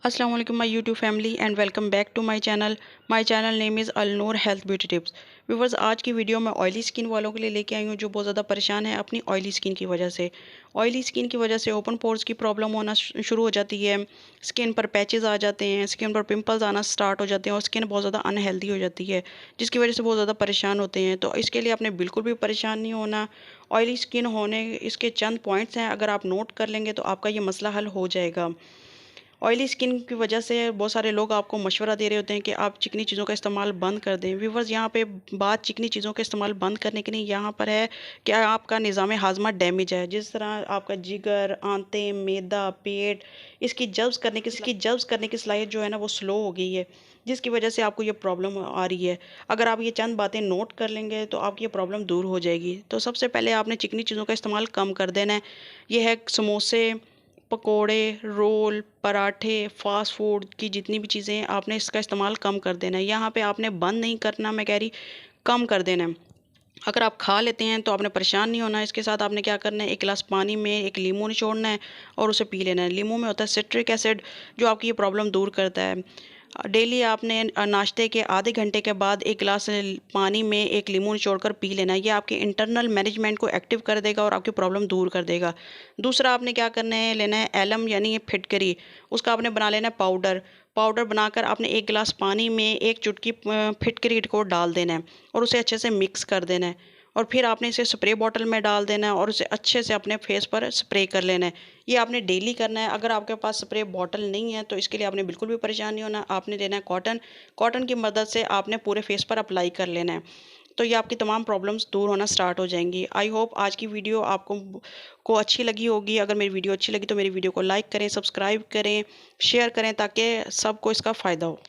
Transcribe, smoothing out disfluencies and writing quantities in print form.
अस्सलाम वालेकुम my YouTube family and welcome back to my channel name is Alnoor health beauty tips. Viewers, आज की video मैं oily skin वालों के लिए लेके आई हूँ जो बहुत ज़्यादा परेशान है अपनी ऑयली स्किन की वजह से। ऑयली स्किन की वजह से ओपन पोर्स की प्रॉब्लम होना शुरू हो जाती है, स्किन पर पैचेस आ जाते हैं, स्किन पर पिंपल्स आना स्टार्ट हो जाते हैं और स्किन बहुत ज़्यादा अनहेल्दी हो जाती है, जिसकी वजह से बहुत ज़्यादा परेशान होते हैं। तो इसके लिए आपने बिल्कुल भी परेशान नहीं होना। ऑयली स्किन होने इसके चंद पॉइंट्स हैं, अगर आप नोट कर लेंगे तो आपका ये मसला हल हो जाएगा। ऑयली स्किन की वजह से बहुत सारे लोग आपको मशवरा दे रहे होते हैं कि आप चिकनी चीज़ों का इस्तेमाल बंद कर दें। व्यूवर्स, यहाँ पे बात चिकनी चीज़ों का इस्तेमाल बंद करने की नहीं, यहाँ पर है कि आपका निज़ाम हाज़मा डैमेज है। जिस तरह आपका जिगर, आंतें, मैदा, पेट, इसकी जब्ज़ करने की सलाहियत जो है ना वो स्लो हो गई है, जिसकी वजह से आपको ये प्रॉब्लम आ रही है। अगर आप ये चंद बातें नोट कर लेंगे तो आपकी ये प्रॉब्लम दूर हो जाएगी। तो सबसे पहले आपने चिकनी चीज़ों का इस्तेमाल कम कर देना है। ये है समोसे, पकोड़े, रोल, पराठे, फ़ास्ट फ़ूड की जितनी भी चीज़ें हैं आपने इसका इस्तेमाल कम कर देना है। यहाँ पे आपने बंद नहीं करना, मैं कह रही कम कर देना है। अगर आप खा लेते हैं तो आपने परेशान नहीं होना है। इसके साथ आपने क्या करना है, 1 गिलास पानी में 1 लीमू निचोड़ना है और उसे पी लेना है। लीमू में होता है सिट्रिक एसिड जो आपकी ये प्रॉब्लम दूर करता है। डेली आपने नाश्ते के आधे घंटे के बाद 1 गिलास पानी में 1 लीमू निचोड़कर पी लेना है। ये आपके इंटरनल मैनेजमेंट को एक्टिव कर देगा और आपकी प्रॉब्लम दूर कर देगा। दूसरा आपने क्या करना है, लेना है एलम यानी ये फिटकरी, उसका आपने बना लेना है पाउडर। पाउडर बनाकर आपने 1 गिलास पानी में 1 चुटकी फिटकरी को डाल देना है और उसे अच्छे से मिक्स कर देना है और फिर आपने इसे स्प्रे बॉटल में डाल देना है और उसे अच्छे से अपने फेस पर स्प्रे कर लेना है। ये आपने डेली करना है। अगर आपके पास स्प्रे बॉटल नहीं है तो इसके लिए आपने बिल्कुल भी परेशान नहीं होना। आपने लेना है कॉटन, कॉटन की मदद से आपने पूरे फेस पर अप्लाई कर लेना है। तो ये आपकी तमाम प्रॉब्लम्स दूर होना स्टार्ट हो जाएंगी। आई होप आज की वीडियो आपको अच्छी लगी होगी। अगर मेरी वीडियो अच्छी लगी तो मेरी वीडियो को लाइक करें, सब्सक्राइब करें, शेयर करें ताकि सबको इसका फ़ायदा हो।